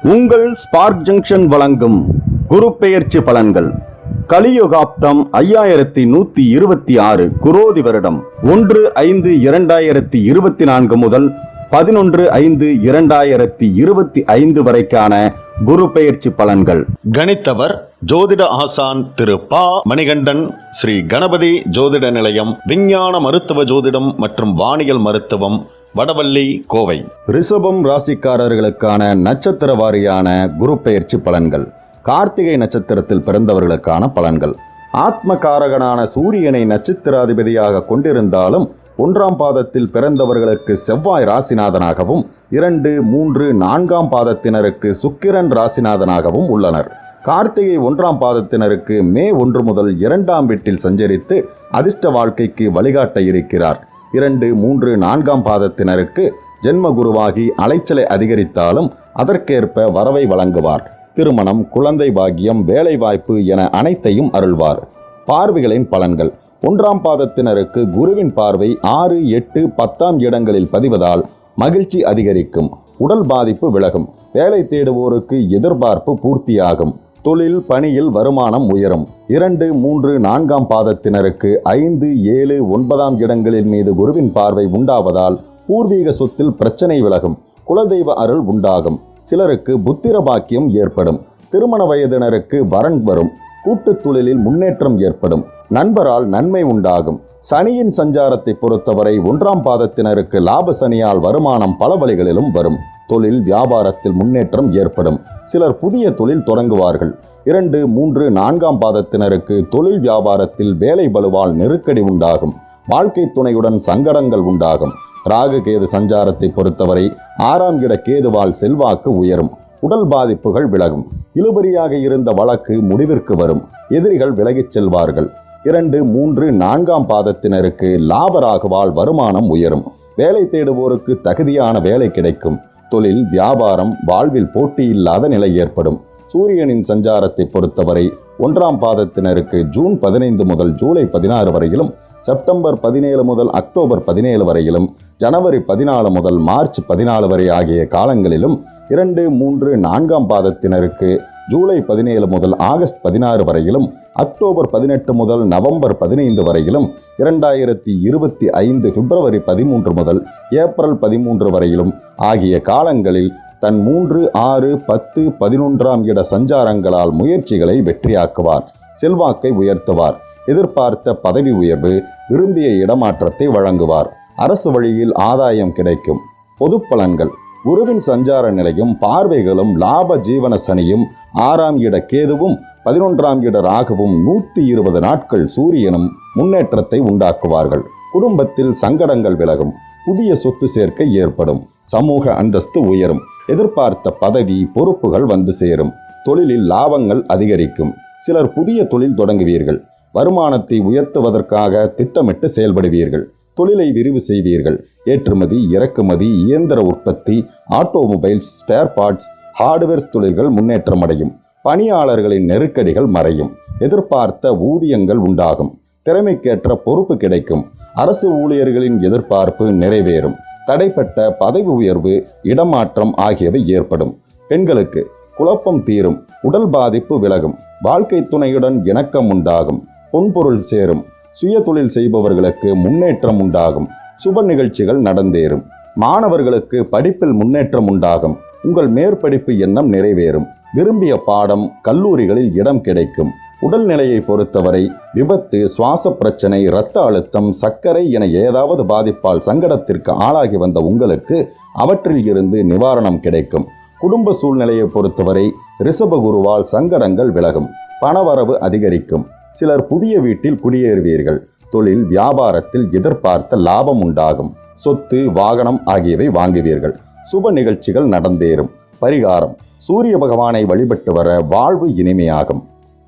உங்கள் spark junction வழங்கும் குரு பெயர்ச்சி பலன்கள். கலியுகாப்தம் 5126 குரோதி வருடம் 1/5/2024 முதல் 11/5/2025 வரைக்கான குரு பெயர்ச்சி பலன்கள். கணித்தவர் ஜோதிட ஆசான் திரு பா மணிகண்டன், ஸ்ரீ கணபதி ஜோதிட நிலையம், விஞ்ஞான மருத்துவ ஜோதிடம் மற்றும் வானியல் மருத்துவம், வடவள்ளி, கோவை. ரிஷபம் ராசிக்காரர்களுக்கான நட்சத்திர வாரியான குரு பெயர்ச்சி பலன்கள். கார்த்திகை நட்சத்திரத்தில் பிறந்தவர்களுக்கான பலன்கள். ஆத்மகாரகனான சூரியனை நட்சத்திராதிபதியாக கொண்டிருந்தாலும் 1ஆம் பாதத்தில் பிறந்தவர்களுக்கு செவ்வாய் ராசிநாதனாகவும் 2, 3, 4ஆம் பாதத்தினருக்கு சுக்கிரன் ராசிநாதனாகவும் உள்ளனர். கார்த்திகை 1ஆம் பாதத்தினருக்கு மே 1 முதல் 2ஆம் வீட்டில் சஞ்சரித்து அதிர்ஷ்ட வாழ்க்கைக்கு வழிகாட்ட இருக்கிறார். 2, 3, 4ஆம் பாதத்தினருக்கு ஜென்ம குருவாகி அலைச்சலை அதிகரித்தாலும் அதற்கேற்ப வரவை வழங்குவார். திருமணம், குழந்தை பாக்கியம், வேலை வாய்ப்பு என அனைத்தையும் அருள்வார். பார்வைகளின் பலன்கள். 1ஆம் பாதத்தினருக்கு குருவின் பார்வை 6, 8, 10ஆம் இடங்களில் பதிவதால் மகிழ்ச்சி அதிகரிக்கும். உடல் பாதிப்பு விலகும். வேலை தேடுவோருக்கு எதிர்பார்ப்பு பூர்த்தியாகும். தொழில், பணியில் வருமானம் உயரும். 2, 3, 4ஆம் பாதத்தினருக்கு 5, 7, 9ஆம் இடங்களின் மீது குருவின் பார்வை உண்டாவதால் பூர்வீக சொத்தில் பிரச்சனை விலகும். குலதெய்வ அருள் உண்டாகும். சிலருக்கு புத்திர பாக்கியம் ஏற்படும். திருமண வயதினருக்கு வரன் வரும். கூட்டுத் தொழிலில் முன்னேற்றம் ஏற்படும். நண்பரால் நன்மை உண்டாகும். சனியின் சஞ்சாரத்தை பொறுத்தவரை 1ஆம் பாதத்தினருக்கு லாப சனியால் வருமானம் பல வழிகளிலும் வரும். தொழில், வியாபாரத்தில் முன்னேற்றம் ஏற்படும். சிலர் புதிய தொழில் தொடங்குவார்கள். 2, 3, 4ஆம் பாதத்தினருக்கு தொழில், வியாபாரத்தில் வேலை பளுவால் நெருக்கடி உண்டாகும். வாழ்க்கை துணையுடன் சங்கடங்கள் உண்டாகும். ராகு கேது சஞ்சாரத்தை பொறுத்தவரை 6ஆம் இட கேதுவால் செல்வாக்கு உயரும். உடல் பாதிப்புகள் விலகும். இழுபறியாக இருந்த வழக்கு முடிவிற்கு வரும். எதிரிகள் விலகிச் செல்வார்கள். 2, 3, 4ஆம் பாதத்தினருக்கு லாபராகுவால் வருமானம் உயரும். வேலை தேடுவோருக்கு தகுதியான வேலை கிடைக்கும். தொழில், வியாபாரம், வாழ்வில் போட்டி இல்லாத நிலை ஏற்படும். சூரியனின் சஞ்சாரத்தை பொறுத்தவரை 1ஆம் பாதத்தினருக்கு ஜூன் 15 முதல் ஜூலை 16 வரையிலும், செப்டம்பர் 17 முதல் அக்டோபர் 17 வரையிலும், ஜனவரி 14 முதல் மார்ச் 14 வரை ஆகிய காலங்களிலும், 2, 3, 4ஆம் பாதத்தினருக்கு ஜூலை 17 முதல் ஆகஸ்ட் 16 வரையிலும், அக்டோபர் 18 முதல் நவம்பர் 15 வரையிலும், 2025 பிப்ரவரி 13 முதல் ஏப்ரல் 13 வரையிலும் ஆகிய காலங்களில் தன் 3, 6, 10, 11ஆம் இட சஞ்சாரங்களால் முயற்சிகளை வெற்றியாக்குவார். செல்வாக்கை உயர்த்துவார். எதிர்பார்த்த பதவி உயர்வு, விரும்பிய இடமாற்றத்தை வழங்குவார். அரசு வழியில் ஆதாயம் கிடைக்கும். பொது பலன்கள். குருவின் சஞ்சார நிலையும் பார்வைகளும் லாப ஜீவன சனியும் 6ஆம் இட கேதுவும் 11ஆம் இட ராகுவும் 120 நாட்கள் சூரியனும் முன்னேற்றத்தை உண்டாக்குவார்கள். குடும்பத்தில் சங்கடங்கள் விலகும். புதிய சொத்து சேர்க்கை ஏற்படும். சமூக அந்தஸ்து உயரும். எதிர்பார்த்த பதவி, பொறுப்புகள் வந்து சேரும். தொழிலில் லாபங்கள் அதிகரிக்கும். சிலர் புதிய தொழில் தொடங்குவீர்கள். வருமானத்தை உயர்த்துவதற்காக திட்டமிட்டு செயல்படுவீர்கள். தொழிலை விரிவு செய்வீர்கள். ஏற்றுமதி, இறக்குமதி, இயந்திர உற்பத்தி, ஆட்டோமொபைல்ஸ், ஸ்பேர் பார்ட்ஸ், ஹார்ட்வேர்ஸ் தொழில்கள் முன்னேற்றமடையும். பணியாளர்களின் நெருக்கடிகள் மறையும். எதிர்பார்த்த ஊதியங்கள் உண்டாகும். திறமைக்கேற்ற பொறுப்பு கிடைக்கும். அரசு ஊழியர்களின் எதிர்பார்ப்பு நிறைவேறும். தடைப்பட்ட பதவி உயர்வு, இடமாற்றம் ஆகியவை ஏற்படும். பெண்களுக்கு குழப்பம் தீரும். உடல் பாதிப்பு விலகும். வாழ்க்கை துணையுடன் இணக்கம் உண்டாகும். பொன்பொருள் சேரும். சுய தொழில் செய்பவர்களுக்கு முன்னேற்றம் உண்டாகும். சுப நிகழ்ச்சிகள் நடந்தேறும். மாணவர்களுக்கு படிப்பில் முன்னேற்றம் உண்டாகும். உங்கள் மேற்படிப்பு எண்ணம் நிறைவேறும். விரும்பிய பாடம், கல்லூரிகளில் இடம் கிடைக்கும். உடல்நிலையை பொறுத்தவரை விபத்து, சுவாச பிரச்சனை, இரத்த அழுத்தம், சர்க்கரை என ஏதாவது பாதிப்பால் சங்கடத்திற்கு ஆளாகி வந்த உங்களுக்கு அவற்றில் இருந்து நிவாரணம் கிடைக்கும். குடும்ப சூழ்நிலையை பொறுத்தவரை ரிஷபகுருவால் சங்கடங்கள் விலகும். பணவரவு அதிகரிக்கும். சிலர் புதிய வீட்டில் குடியேறுவீர்கள். தொழில், வியாபாரத்தில் எதிர்பார்த்த லாபம் உண்டாகும். சொத்து, வாகனம் ஆகியவை வாங்குவீர்கள். சுப நிகழ்ச்சிகள் நடந்தேறும். பரிகாரம். சூரிய பகவானை வழிபட்டு வர வாழ்வு இனிமையாகும்.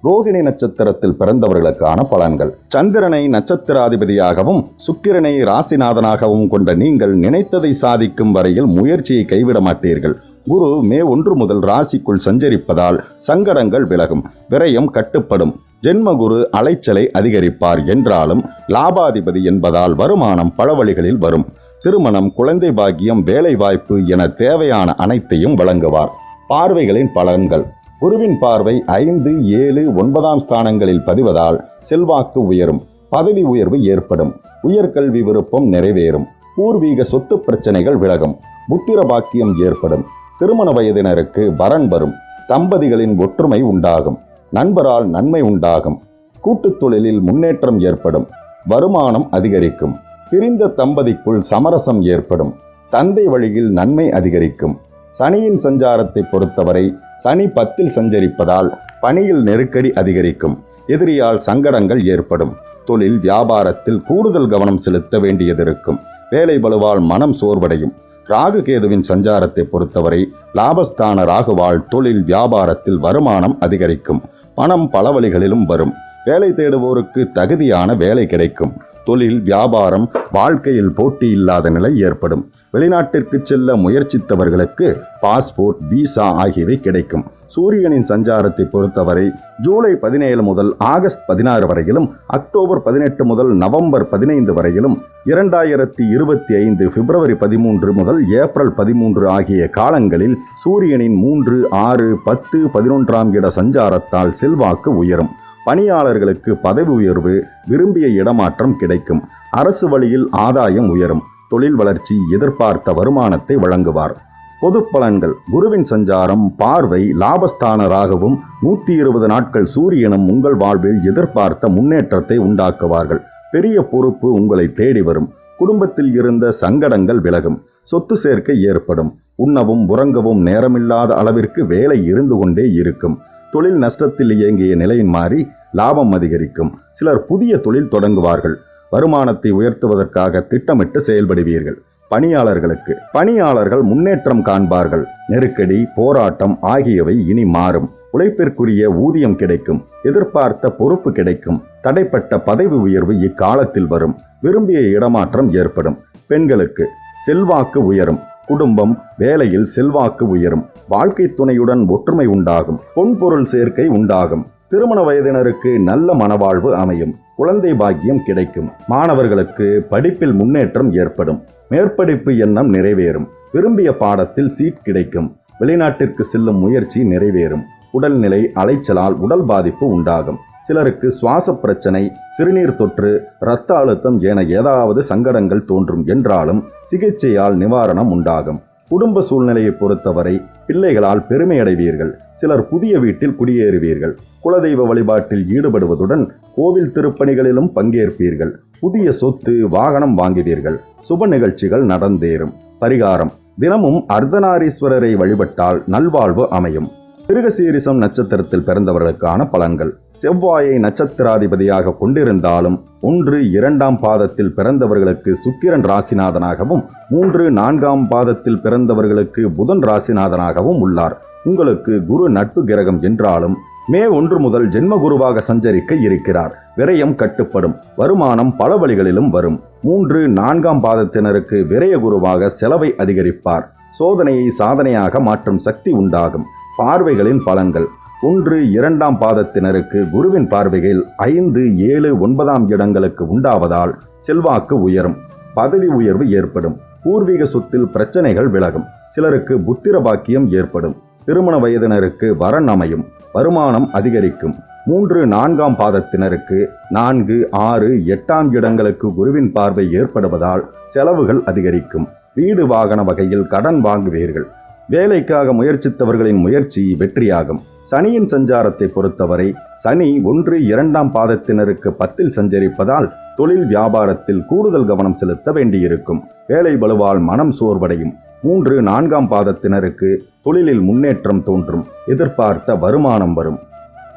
ரோகிணி நட்சத்திரத்தில் பிறந்தவர்களுக்கான பலன்கள். சந்திரனை நட்சத்திராதிபதியாகவும் சுக்கிரனை ராசிநாதனாகவும் கொண்ட நீங்கள் நினைத்ததை சாதிக்கும் வரையில் முயற்சியை கைவிட மாட்டீர்கள். குரு மே 1 முதல் ராசிக்குள் சஞ்சரிப்பதால் சங்கடங்கள் விலகும். விரயம் கட்டுப்படும். ஜென்மகுரு அலைச்சலை அதிகரிப்பார் என்றாலும் லாபாதிபதி என்பதால் வருமானம் பல வழிகளில் வரும். திருமணம், குழந்தை பாக்கியம், வேலை வாய்ப்பு என தேவையான அனைத்தையும் வழங்குவார். பார்வைகளின் பலன்கள். குருவின் பார்வை 5, 7, 9ஆம் ஸ்தானங்களில் பதிவதால் செல்வாக்கு உயரும், பதவி உயர்வு ஏற்படும், உயர்கல்வி விருப்பம் நிறைவேறும், பூர்வீக சொத்து பிரச்சனைகள் விலகும், புத்திர பாக்கியம் ஏற்படும், திருமண வயதினருக்கு வரன் வரும், தம்பதிகளின் ஒற்றுமை உண்டாகும், நண்பரால் நன்மை உண்டாகும், கூட்டுத் தொழிலில் முன்னேற்றம் ஏற்படும், வருமானம் அதிகரிக்கும், பிரிந்த தம்பதிக்குள் சமரசம் ஏற்படும், தந்தை வழியில் நன்மை அதிகரிக்கும். சனியின் சஞ்சாரத்தை பொறுத்தவரை சனி 10 சஞ்சரிப்பதால் பணியில் நெருக்கடி அதிகரிக்கும், எதிரியால் சங்கடங்கள் ஏற்படும், தொழில் வியாபாரத்தில் கூடுதல் கவனம் செலுத்த வேண்டியதிருக்கும், வேலை பளுவால் மனம் சோர்வடையும். ராகு கேதுவின் சஞ்சாரத்தை பொறுத்தவரை லாபஸ்தான ராகுவால் தொழில் வியாபாரத்தில் வருமானம் அதிகரிக்கும், பணம் பல வழிகளிலும் வரும், வேலை தேடுவோருக்கு தகுதியான வேலை கிடைக்கும், தொழில் வியாபாரம் வாழ்க்கையில் போட்டி இல்லாத நிலை ஏற்படும், வெளிநாட்டிற்கு செல்ல முயற்சித்தவர்களுக்கு பாஸ்போர்ட், விசா ஆகியவை கிடைக்கும். சூரியனின் சஞ்சாரத்தை பொறுத்தவரை ஜூலை 17 முதல் ஆகஸ்ட் 16 வரையிலும், அக்டோபர் 18 முதல் நவம்பர் 15 வரையிலும், 2025 பிப்ரவரி 13 முதல் ஏப்ரல் 13 ஆகிய காலங்களில் சூரியனின் 3, 6, 10, 11ஆம் இட சஞ்சாரத்தால் செல்வாக்கு உயரும். பணியாளர்களுக்கு பதவி உயர்வு, விரும்பிய இடமாற்றம் கிடைக்கும், அரசு வழியில் ஆதாயம் உயரும், தொழில் வளர்ச்சி, எதிர்பார்த்த வருமானத்தை வழங்குவார். பொது பலன்கள். குருவின் சஞ்சாரம், பார்வை, லாபஸ்தான ராகுவும் 120 நாட்கள் சூரியனும் உங்கள் வாழ்வில் எதிர்பார்த்த முன்னேற்றத்தை உண்டாக்குவார்கள். பெரிய பொறுப்பு உங்களை தேடி வரும், குடும்பத்தில் இருந்த சங்கடங்கள் விலகும், சொத்து சேர்க்கை ஏற்படும், உண்ணவும் உறங்கவும் நேரமில்லாத அளவிற்கு வேலை இருந்து கொண்டே இருக்கும், தொழில் நஷ்டத்தில் இயங்கிய நிலையின் மாறி லாபம் அதிகரிக்கும், சிலர் புதிய தொழில் தொடங்குவார்கள், வருமானத்தை உயர்த்துவதற்காக திட்டமிட்டு செயல்படுவீர்கள். பணியாளர்கள் முன்னேற்றம் காண்பார்கள், நெருக்கடி, போராட்டம் ஆகியவை இனி மாறும், உழைப்பிற்குரிய ஊதியம் கிடைக்கும், எதிர்பார்த்த பொறுப்பு கிடைக்கும், தடைப்பட்ட பதவி உயர்வு இக்காலத்தில் வரும், விரும்பிய இடமாற்றம் ஏற்படும். பெண்களுக்கு செல்வாக்கு உயரும், குடும்பம், வேலையில் செல்வாக்கு உயரும், வாழ்க்கை துணையுடன் ஒற்றுமை உண்டாகும், பொன்பொருள் சேர்க்கை உண்டாகும், திருமண வயதினருக்கு நல்ல மனவாழ்வு அமையும், குழந்தை பாக்கியம் கிடைக்கும், மாணவர்களுக்கு படிப்பில் முன்னேற்றம் ஏற்படும், மேற்படிப்பு எண்ணம் நிறைவேறும், விரும்பிய பாடத்தில் சீட் கிடைக்கும், வெளிநாட்டிற்கு செல்லும் முயற்சி நிறைவேறும், உடல்நிலை அலைச்சலால் உடல் பாதிப்பு உண்டாகும், சிலருக்கு சுவாச பிரச்சனை, சிறுநீர் தொற்று, இரத்த அழுத்தம் என ஏதாவது சங்கடங்கள் தோன்றும் என்றாலும் சிகிச்சையால் நிவாரணம் உண்டாகும். குடும்ப சூழ்நிலையை பொறுத்தவரை பிள்ளைகளால் பெருமை அடைவீர்கள், சிலர் புதிய வீட்டில் குடியேறுவீர்கள், குலதெய்வ வழிபாட்டில் ஈடுபடுவதுடன் கோவில் திருப்பணிகளிலும் பங்கேற்பீர்கள், புதிய சொத்து, வாகனம் வாங்குவீர்கள், சுப நிகழ்ச்சிகள் நடந்தேறும். பரிகாரம். தினமும் அர்த்தநாரீஸ்வரரை வழிபட்டால் நல்வாழ்வு அமையும். மிருகசீரிசம் நட்சத்திரத்தில் பிறந்தவர்களுக்கான பலன்கள். செவ்வாயை நட்சத்திராதிபதியாக கொண்டிருந்தாலும் 1, 2ஆம் பாதத்தில் பிறந்தவர்களுக்கு சுக்கிரன் ராசிநாதனாகவும் 3, 4ஆம் பாதத்தில் பிறந்தவர்களுக்கு புதன் ராசிநாதனாகவும் உள்ளார். உங்களுக்கு குரு நட்பு கிரகம் என்றாலும் மே 1 முதல் ஜென்ம குருவாக சஞ்சரிக்க இருக்கிறார். விரயம் கட்டுப்படும், வருமானம் பல வழிகளிலும் வரும். 3, 4ஆம் பாதத்தினருக்கு விரய குருவாக செலவை அதிகரிப்பார். சோதனையை சாதனையாக மாற்றும் சக்தி உண்டாகும். பார்வைகளின் பலன்கள். 1, 2ஆம் பாதத்தினருக்கு குருவின் பார்வைகள் 5, 7, 9ஆம் இடங்களுக்கு உண்டாவதால் செல்வாக்கு உயரும், பதவி உயர்வு ஏற்படும், பூர்வீக சொத்தில் பிரச்சனைகள் விலகும், சிலருக்கு புத்திர பாக்கியம் ஏற்படும், திருமண வயதினருக்கு வரன் அமையும், வருமானம் அதிகரிக்கும். 3, 4ஆம் பாதத்தினருக்கு 4, 6, 8ஆம் இடங்களுக்கு குருவின் பார்வை ஏற்படுவதால் செலவுகள் அதிகரிக்கும், வீடு வாகன வகையில் கடன் வாங்குவீர்கள், வேலைக்காக முயற்சித்தவர்களின் முயற்சி வெற்றியாகும். சனியின் சஞ்சாரத்தை பொறுத்தவரை சனி 1, 2ஆம் பாதத்தினருக்கு 10 சஞ்சரிப்பதால் தொழில் வியாபாரத்தில் கூடுதல் கவனம் செலுத்த வேண்டியிருக்கும், வேலை பளுவால் மனம் சோர்வடையும். 3, 4ஆம் பாதத்தினருக்கு தொழிலில் முன்னேற்றம் தோன்றும், எதிர்பார்த்த வருமானம் வரும்.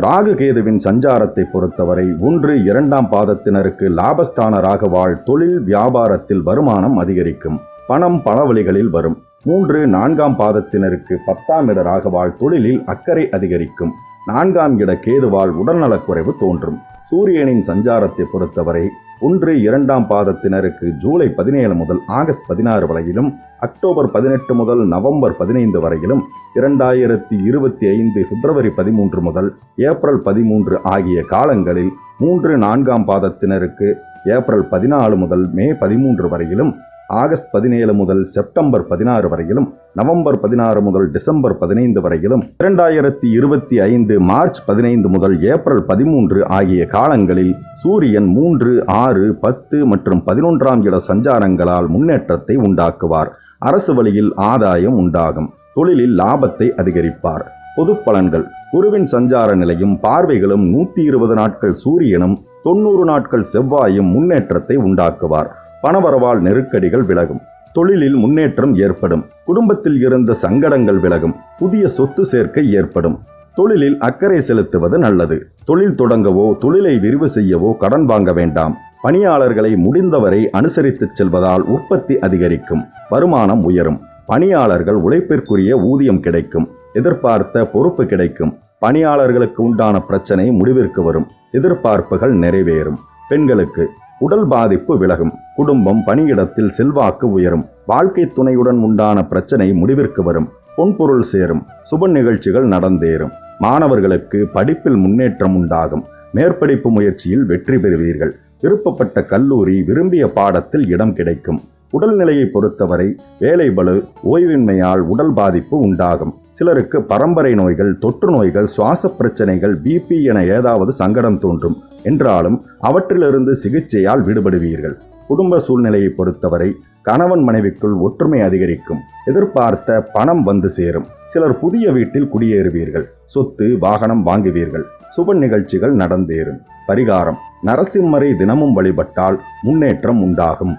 ராகு கேதுவின் சஞ்சாரத்தை பொறுத்தவரை 1, 2ஆம் பாதத்தினருக்கு லாபஸ்தான ராகுவால் தொழில் வியாபாரத்தில் வருமானம் அதிகரிக்கும், பணம் பல வழிகளில் வரும். 3, 4ஆம் பாதத்தினருக்கு 10ஆம் இட ராகுவால் தொழிலில் அக்கறை அதிகரிக்கும், 4ஆம் இட கேதுவால் உடல்நலக்குறைவு தோன்றும். சூரியனின் சஞ்சாரத்தை பொறுத்தவரை 1, 2ஆம் பாதத்தினருக்கு ஜூலை 17 முதல் ஆகஸ்ட் 16 வரையிலும், அக்டோபர் 18 முதல் நவம்பர் 15 வரையிலும், 2025 பிப்ரவரி 13 முதல் ஏப்ரல் 13 ஆகிய காலங்களில் 3, 4ஆம் பாதத்தினருக்கு ஏப்ரல் 14 முதல் மே 13 வரையிலும், ஆகஸ்ட் 17 முதல் செப்டம்பர் 16 வரையிலும், நவம்பர் 16 முதல் டிசம்பர் 15 வரையிலும், 2025 மார்ச் 15 முதல் ஏப்ரல் 13 ஆகிய காலங்களில் சூரியன் 3, 6, 10 மற்றும் 11ஆம் இட சஞ்சாரங்களால் முன்னேற்றத்தை உண்டாக்குவார். அரசு வழியில் ஆதாயம் உண்டாகும். தொழிலில் லாபத்தை அதிகரிப்பார். பொது பலன்கள். குருவின் சஞ்சார நிலையும் பார்வைகளும் 120 நாட்கள் சூரியனும் 90 நாட்கள் செவ்வாயும் முன்னேற்றத்தை உண்டாக்குவார். பணவரவால் நெருக்கடிகள் விலகும். தொழிலில் முன்னேற்றம் ஏற்படும். குடும்பத்தில் இருந்த சங்கடங்கள் விலகும். புதிய சொத்து சேர்க்கை ஏற்படும். தொழிலில் அக்கறை செலுத்துவது நல்லது. தொழில் தொடங்கவோ தொழிலை விரிவு செய்யவோ கடன் வாங்க வேண்டாம். பணியாளர்களை முடிந்தவரை அனுசரித்துச் செல்வதால் உற்பத்தி அதிகரிக்கும். வருமானம் உயரும். பணியாளர்கள் உழைப்பிற்குரிய ஊதியம் கிடைக்கும். எதிர்பார்த்த பொறுப்பு கிடைக்கும். பணியாளர்களுக்கு உண்டான பிரச்சனை முடிவிற்கு வரும். எதிர்பார்ப்புகள் நிறைவேறும். பெண்களுக்கு உடல் பாதிப்பு விலகும். குடும்பம், பணியிடத்தில் செல்வாக்கு உயரும். வாழ்க்கை துணையுடன் உண்டான பிரச்சனை முடிவிற்கு வரும். பொன்பொருள் சேரும். சுப நிகழ்ச்சிகள் நடந்தேறும். மாணவர்களுக்கு படிப்பில் முன்னேற்றம் உண்டாகும். மேற்படிப்பு முயற்சியில் வெற்றி பெறுவீர்கள். விருப்பப்பட்ட கல்லூரி, விரும்பிய பாடத்தில் இடம் கிடைக்கும். உடல்நிலையை பொறுத்தவரை வேலை பளு, ஓய்வின்மையால் உடல் பாதிப்பு உண்டாகும். சிலருக்கு பரம்பரை நோய்கள், தொற்று நோய்கள், சுவாச பிரச்சனைகள், பிபி என ஏதாவது சங்கடம் தோன்றும். என்றாலும் அவற்றிலிருந்து சிகிச்சையால் விடுபடுவீர்கள். குடும்ப சூழ்நிலையை பொறுத்தவரை கணவன் மனைவிக்குள் ஒற்றுமை அதிகரிக்கும். எதிர்பார்த்த பணம் வந்து சேரும். சிலர் புதிய வீட்டில் குடியேறுவீர்கள். சொத்து, வாகனம் வாங்குவீர்கள். சுப நிகழ்ச்சிகள் நடந்தேறும். பரிகாரம். நரசிம்மரை தினமும் வழிபட்டால் முன்னேற்றம் உண்டாகும்.